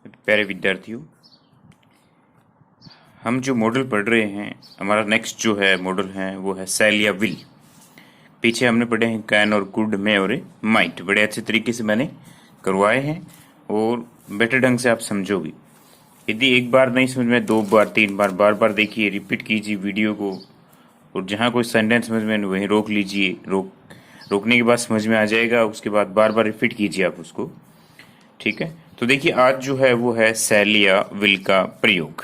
प्यारे विद्यार्थियों, हम जो मॉडल पढ़ रहे हैं, हमारा नेक्स्ट जो है मॉडल है वो है सेल या विल। पीछे हमने पढ़े हैं कैन और कुड, में और माइट। बड़े अच्छे तरीके से मैंने करवाए हैं और बेटर ढंग से आप समझोगे। यदि एक बार नहीं समझ में, दो बार, तीन बार, बार बार देखिए, रिपीट कीजिए वीडियो को, और जहाँ कोई सेंटेंस समझ में वहीं रोक लीजिए। रोकने के बाद समझ में आ जाएगा, उसके बाद बार बार रिपीट कीजिए आप उसको। ठीक है, तो देखिए आज जो है वो है सेल या विल का प्रयोग।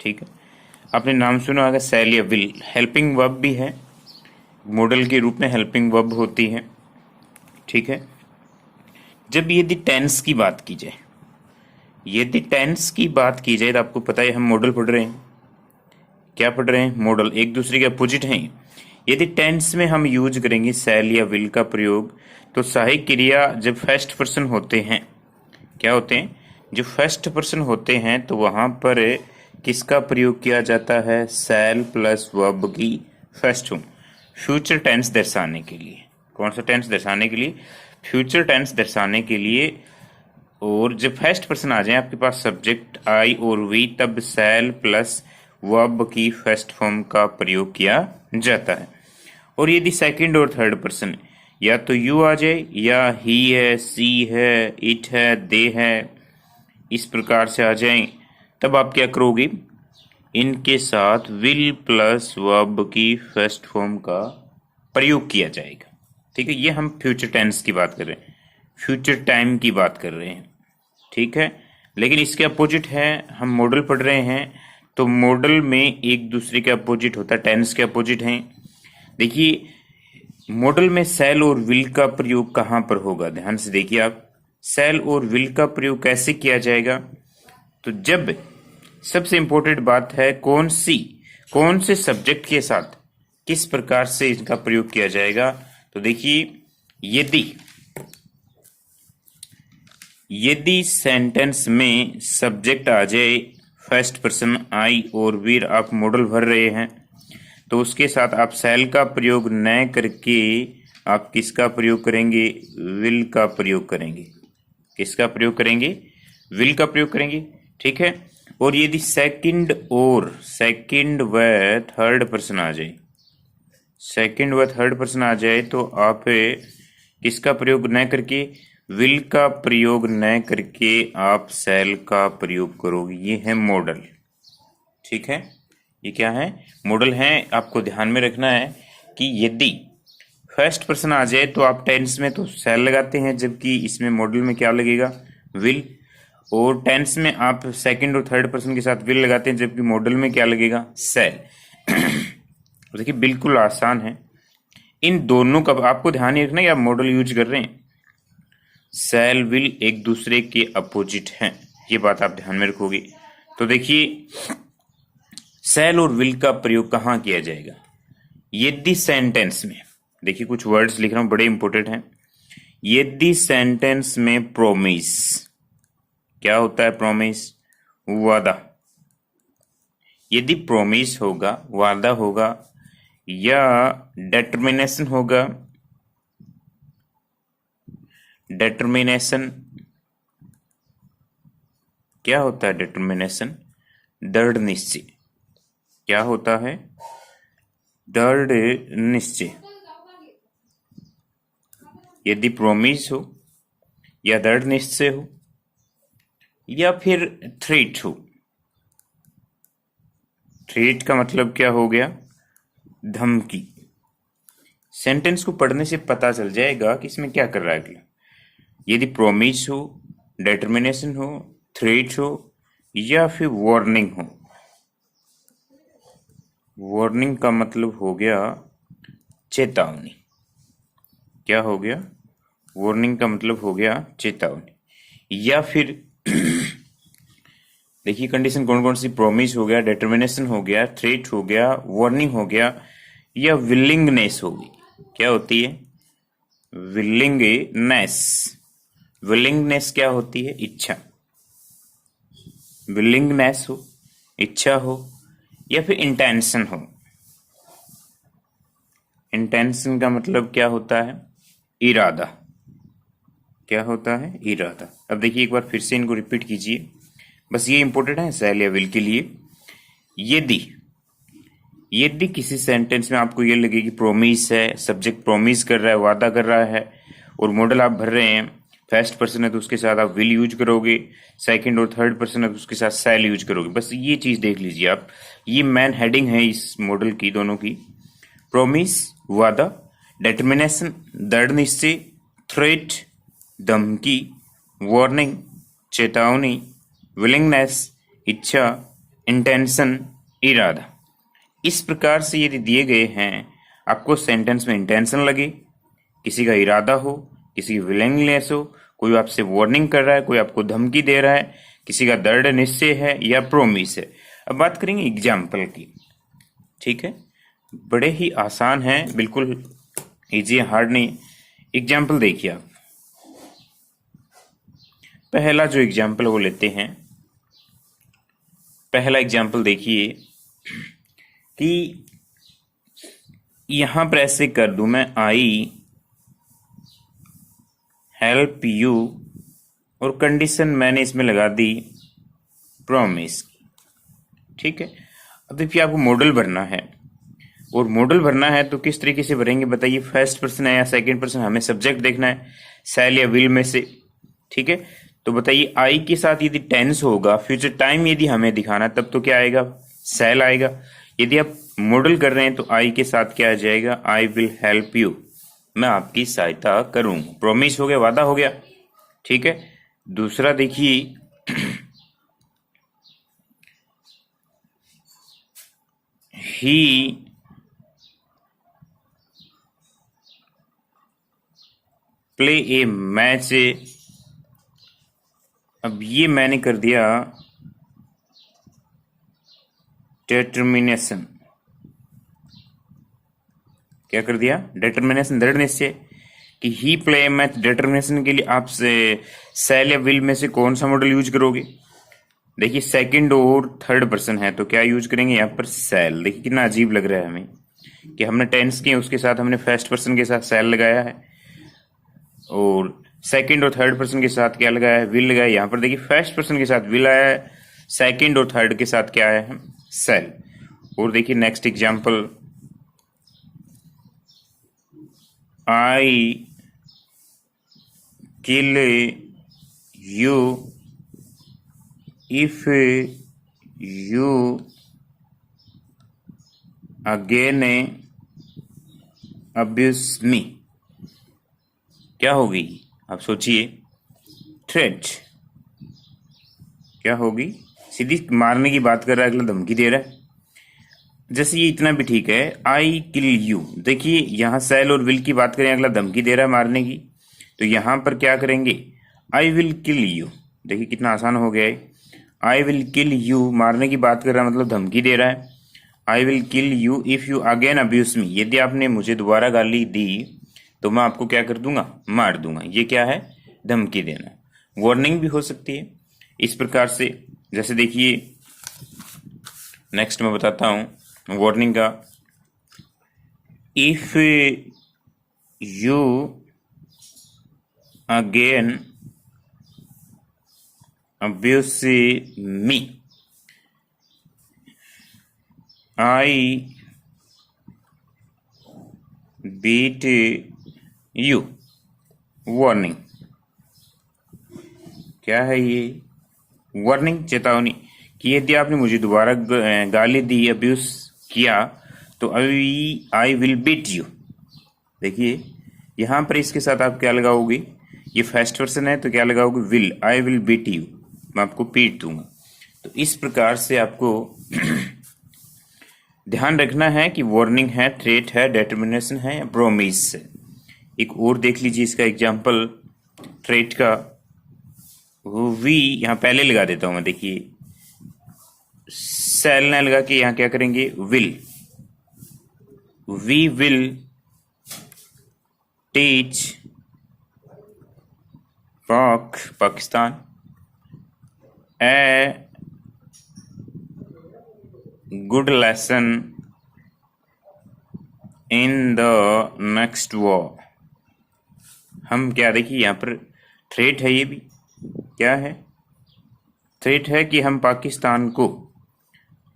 ठीक है, आपने नाम सुना होगा सेल या विल। हेल्पिंग वर्ब भी है, मॉडल के रूप में हेल्पिंग वर्ब होती है। ठीक है, जब यदि टेंस की बात की जाए, तो आपको पता है हम मॉडल पढ़ रहे हैं। क्या पढ़ रहे हैं? मॉडल, एक दूसरे के अपोजिट हैं। यदि टेंस में हम यूज करेंगे सेल या विल का प्रयोग, तो सहायक क्रिया जब फर्स्ट पर्सन होते हैं, क्या होते हैं? जो फर्स्ट पर्सन होते हैं, तो वहां पर किसका प्रयोग किया जाता है? सेल प्लस वर्ब की फर्स्ट फॉर्म, फ्यूचर टेंस दर्शाने के लिए। कौन सा टेंस दर्शाने के लिए? फ्यूचर टेंस दर्शाने के लिए। और जब फर्स्ट पर्सन आ जाए आपके पास सब्जेक्ट आई और वी, तब सेल प्लस वर्ब की फर्स्ट फॉर्म का प्रयोग किया जाता है। और यदि सेकंड और थर्ड पर्सन, या तो यू आ जाए, या ही है, सी है, इट है, दे है, इस प्रकार से आ जाए, तब आप क्या करोगे? इनके साथ विल प्लस वर्ब की फर्स्ट फॉर्म का प्रयोग किया जाएगा। ठीक है, ये हम फ्यूचर टेंस की बात कर रहे हैं, फ्यूचर टाइम की बात कर रहे हैं। ठीक है, लेकिन इसके अपोजिट है, हम मॉडल पढ़ रहे हैं, तो मॉडल में एक दूसरे के अपोजिट होता है, टेंस के अपोजिट हैं। देखिए, मॉडल में सेल और विल का प्रयोग कहां पर होगा? ध्यान से देखिए आप, सेल और विल का प्रयोग कैसे किया जाएगा? तो जब, सबसे इंपॉर्टेंट बात है, कौन से सब्जेक्ट के साथ किस प्रकार से इसका प्रयोग किया जाएगा। तो देखिए, यदि सेंटेंस में सब्जेक्ट आ जाए फर्स्ट पर्सन आई और वीर, आप मॉडल भर रहे हैं, तो उसके साथ आप सेल का प्रयोग न करके आप किसका प्रयोग करेंगे? विल का प्रयोग करेंगे। किसका प्रयोग करेंगे? विल का प्रयोग करेंगे। ठीक है, और यदि सेकंड व थर्ड पर्सन आ जाए, तो आप किसका प्रयोग न करके, विल का प्रयोग न करके आप सेल का प्रयोग करोगे। ये है मॉडल। ठीक है, ये क्या है? मॉडल है। आपको ध्यान में रखना है कि यदि फर्स्ट पर्सन आ जाए तो आप टेंस में तो सेल लगाते हैं, जबकि इसमें मॉडल में क्या लगेगा? विल। और टेंस में आप सेकंड और थर्ड पर्सन के साथ विल लगाते हैं, जबकि मॉडल में क्या लगेगा? सेल। देखिए, बिल्कुल आसान है। इन दोनों का आपको ध्यान ही रखना है कि आप मॉडल यूज कर रहे हैं। सेल विल एक दूसरे के अपोजिट हैं, ये बात आप ध्यान में रखोगे। तो देखिए, सेल और विल का प्रयोग कहां किया जाएगा? यदि सेंटेंस में, देखिए कुछ वर्ड्स लिख रहा हूं, बड़े इंपॉर्टेंट हैं। यदि सेंटेंस में प्रोमिस, क्या होता है प्रोमिस? वादा। यदि प्रोमिस होगा, वादा होगा, या डिटर्मिनेशन होगा, डिटर्मिनेशन क्या होता है? डिटर्मिनेशन दृढ़ निश्चय। क्या होता है? दृढ़ निश्चय। यदि प्रोमिस हो, या दृढ़ निश्चय हो, या फिर थ्रेट हो। थ्रेट का मतलब क्या हो गया? धमकी। सेंटेंस को पढ़ने से पता चल जाएगा कि इसमें क्या कर रहा है अगला। यदि प्रोमिस हो, डिटर्मिनेशन हो, थ्रेट हो, या फिर वार्निंग हो। वार्निंग का मतलब हो गया चेतावनी। क्या हो गया? वार्निंग का मतलब हो गया चेतावनी। या फिर देखिए कंडीशन कौन कौन सी? प्रोमिस हो गया, डिटर्मिनेशन हो गया, थ्रेट हो गया, वार्निंग हो गया, या विलिंगनेस होगी। क्या होती है? विलिंगनेस। विलिंगनेस क्या होती है? इच्छा। विलिंगनेस हो, इच्छा हो, या फिर इंटेंशन हो। इंटेंशन का मतलब क्या होता है? इरादा। क्या होता है? इरादा। अब देखिए एक बार फिर से इनको रिपीट कीजिए, बस ये इंपॉर्टेंट है शैल या विल के लिए। यदि यदि किसी सेंटेंस में आपको ये लगे कि प्रोमिस है, सब्जेक्ट प्रोमिस कर रहा है, वादा कर रहा है, और मॉडल आप भर रहे हैं, फर्स्ट पर्सन है तो उसके साथ आप विल यूज करोगे, सेकंड और थर्ड पर्सन है तो उसके साथ शैल यूज करोगे। बस ये चीज देख लीजिए आप, ये मेन हेडिंग है इस मॉडल की, दोनों की। प्रोमिस वादा, डिटर्मिनेशन दृढ़ निश्चय, थ्रेट धमकी, वार्निंग चेतावनी, विलिंगनेस इच्छा, इंटेंशन इरादा। इस प्रकार से यदि दिए गए हैं, आपको सेंटेंस में इंटेंशन लगे, किसी का इरादा हो, किसी की विलिंगनेस हो, कोई आपसे वार्निंग कर रहा है, कोई आपको धमकी दे रहा है, किसी का दृढ़ निश्चय है या प्रोमिस है। अब बात करेंगे एग्जाम्पल की, ठीक है। बड़े ही आसान है, बिल्कुल इजी, हार्ड नहीं। एग्जाम्पल देखिए आप, पहला जो एग्जाम्पल वो लेते हैं। पहला एग्जाम्पल देखिए कि यहां पर ऐसे कर दूं मैं, आई हेल्प यू, और कंडीशन मैंने इसमें लगा दी प्रॉमिस, ठीक है। अब देखिए आपको मॉडल भरना है, और मॉडल भरना है तो किस तरीके से भरेंगे बताइए? फर्स्ट पर्सन है या सेकंड पर्सन, हमें सब्जेक्ट देखना है, शैल या विल में से, ठीक है। तो बताइए आई के साथ यदि टेंस होगा, फ्यूचर टाइम यदि हमें दिखाना तब तो क्या आएगा? शैल आएगा। यदि आप मॉडल कर रहे हैं तो आई के साथ क्या आ जाएगा? आई विल हेल्प यू, मैं आपकी सहायता करूंगा। प्रोमिस हो गया, वादा हो गया, ठीक है। दूसरा देखिए, ही प्ले ए मैच, अब ये मैंने कर दिया डिटर्मिनेशन, क्या कर दिया? डिटर्मिनेशन दृढ़ निश्चय, कि ही प्ले मैच। डिटर्मिनेशन के लिए आप शैल या विल में से कौन सा मॉडल यूज करोगे? देखिए सेकंड और थर्ड पर्सन है तो क्या यूज करेंगे यहाँ पर? शैल। देखिए कितना अजीब लग रहा है हमें कि हमने टेंस किए, उसके साथ हमने फर्स्ट पर्सन के साथ शैल लगाया है, और सेकंड और थर्ड पर्सन के साथ क्या लगाया है? विल लगाया। यहाँ पर देखिए फर्स्ट पर्सन के साथ विल आया है, सेकंड और थर्ड के साथ क्या आया है? शैल। और देखिए next example, I kill you if you again abuse मी। क्या होगी आप सोचिए? थ्रेट। क्या होगी? सीधी मारने की बात कर रहा है, अगला धमकी दे रहा है। जैसे ये इतना भी ठीक है, आई किल यू, देखिए यहां शैल और विल की बात करें, अगला धमकी दे रहा है मारने की, तो यहां पर क्या करेंगे? I will kill you. देखिए कितना आसान हो गया है। आई विल किल यू, मारने की बात कर रहा है, मतलब धमकी दे रहा है। I will kill you if you again abuse मी, यदि आपने मुझे दोबारा गाली दी तो मैं आपको क्या कर दूंगा? मार दूंगा। ये क्या है? धमकी देना। वार्निंग भी हो सकती है इस प्रकार से। जैसे देखिए नेक्स्ट मैं बताता हूं वार्निंग का, if you again abuse me I beat you. Warning. क्या है ये? वार्निंग, चेतावनी, कि यदि आपने मुझे दोबारा गाली दी, अब्यूज किया, तो अभी आई विल बीट यू। देखिए यहां पर इसके साथ आप क्या लगाओगे? ये फर्स्ट पर्सन है तो क्या लगाओगे? Will. I will beat you, मैं आपको पीट दूंगा। तो इस प्रकार से आपको ध्यान रखना है कि वार्निंग है, थ्रेट है, डिटर्मिनेशन है, प्रोमिस है। एक और देख लीजिए इसका एग्जांपल थ्रेट का, वी यहां पहले लगा देता हूं मैं। देखिए शैल ना लगा के यहां क्या करेंगे? Will. We will teach Pakistan a good lesson in the next war. हम क्या देखिए यहां पर थ्रेट है, ये भी क्या है, थ्रेट है कि हम पाकिस्तान को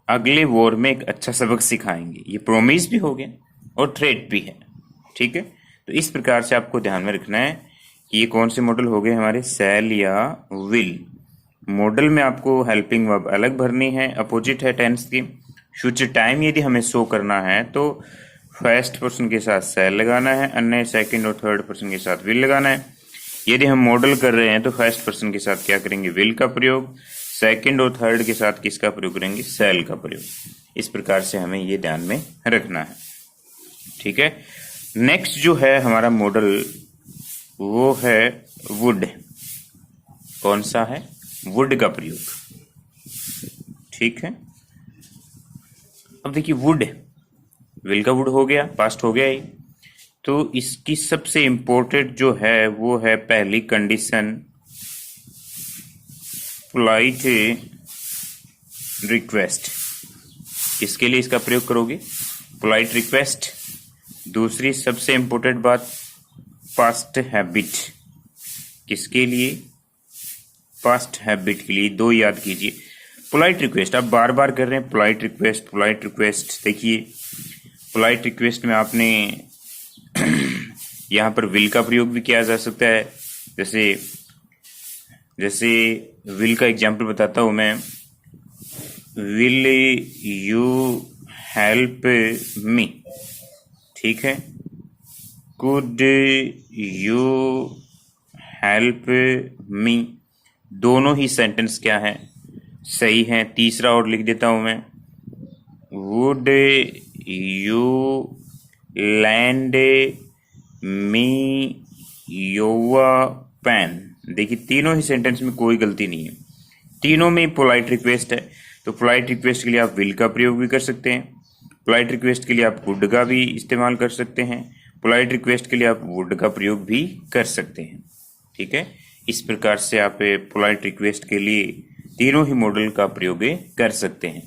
अगले वॉर में एक अच्छा सबक सिखाएंगे। ये प्रोमिस भी हो गया और थ्रेट भी है, ठीक है। तो इस प्रकार से आपको ध्यान में रखना है कि ये कौन से मॉडल हो गए हमारे, शैल या विल। मॉडल में आपको हेल्पिंग वर्ब अलग भरनी है, अपोजिट है टेंस की। फ्यूचर टाइम यदि हमें शो करना है तो फर्स्ट पर्सन के साथ शैल लगाना है, अन्य सेकंड और थर्ड पर्सन के साथ विल लगाना है। यदि हम मॉडल कर रहे हैं तो फर्स्ट पर्सन के साथ क्या करेंगे, विल का प्रयोग, सेकंड और थर्ड के साथ किसका प्रयोग करेंगे, शैल का प्रयोग। इस प्रकार से हमें ये ध्यान में रखना है, ठीक है। नेक्स्ट जो है हमारा मॉडल वो है वुड। कौन सा है, वुड का प्रयोग, ठीक है। अब देखिए वुड, विल का वुड हो गया, पास्ट हो गया ही। तो इसकी सबसे इंपॉर्टेंट जो है वो है पहली कंडीशन, पोलाइट रिक्वेस्ट। किसके लिए इसका प्रयोग करोगे, पोलाइट रिक्वेस्ट। दूसरी सबसे इंपॉर्टेंट बात, पास्ट हैबिट। किसके लिए, पास्ट हैबिट के लिए। दो याद कीजिए, पोलाइट रिक्वेस्ट आप बार बार कर रहे हैं, पोलाइट रिक्वेस्ट, पोलाइट रिक्वेस्ट। देखिए पोलाइट रिक्वेस्ट में आपने यहाँ पर विल का प्रयोग भी किया जा सकता है। जैसे विल का एग्जाम्पल बताता हूं मैं, विल यू हेल्प मी, ठीक है। कुड यू हेल्प मी, दोनों ही सेंटेंस क्या है, सही है। तीसरा और लिख देता हूं मैं, would you land me your pen. देखिए तीनों ही सेंटेंस में कोई गलती नहीं है, तीनों में पोलाइट रिक्वेस्ट है। तो पोलाइट रिक्वेस्ट के लिए आप विल का प्रयोग भी कर सकते हैं, पोलाइट रिक्वेस्ट के लिए आप कुड का भी इस्तेमाल कर सकते हैं, पोलाइट रिक्वेस्ट के लिए आप वुड का प्रयोग भी कर सकते हैं, ठीक है। इस प्रकार से आप पोलाइट रिक्वेस्ट के लिए तीनों ही मॉडल का प्रयोग कर सकते हैं,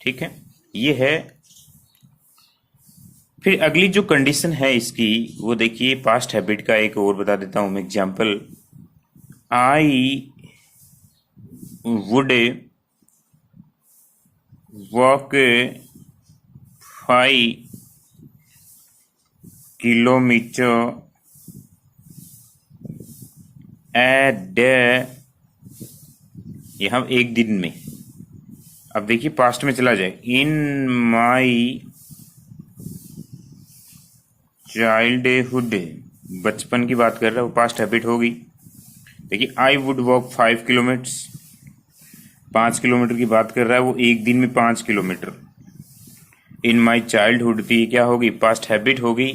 ठीक है। ये है। फिर अगली जो कंडीशन है इसकी वो देखिए, पास्ट हैबिट का एक और बता देता हूं मैं example, I would walk 5 kilometre a day. ये हम एक दिन में, अब देखिए पास्ट में चला जाए, इन माई चाइल्डहुड, बचपन की बात कर रहा है, वो पास्ट हैबिट होगी। देखिए I would walk 5 kilometre, 5 kilometre की बात कर रहा है वो, एक दिन में 5 किलोमीटर। इन माई चाइल्डहुड थी, क्या होगी, पास्ट हैबिट होगी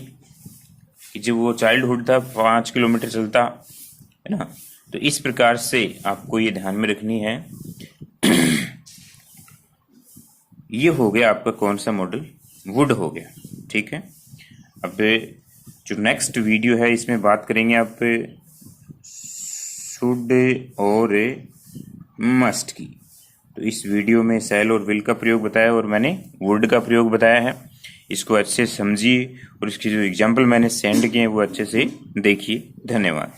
कि जब वो चाइल्डहुड था 5 किलोमीटर चलता है ना। तो इस प्रकार से आपको ये ध्यान में रखनी है। ये हो गया आपका कौन सा मॉडल, वुड हो गया, ठीक है। अब जो नेक्स्ट वीडियो है इसमें बात करेंगे आप शुड और मस्ट की। तो इस वीडियो में शैल और विल का प्रयोग बताया और मैंने वुड का प्रयोग बताया है। इसको अच्छे से समझिए और इसकी जो एग्जाम्पल मैंने सेंड किए हैं वो अच्छे से देखिए। धन्यवाद।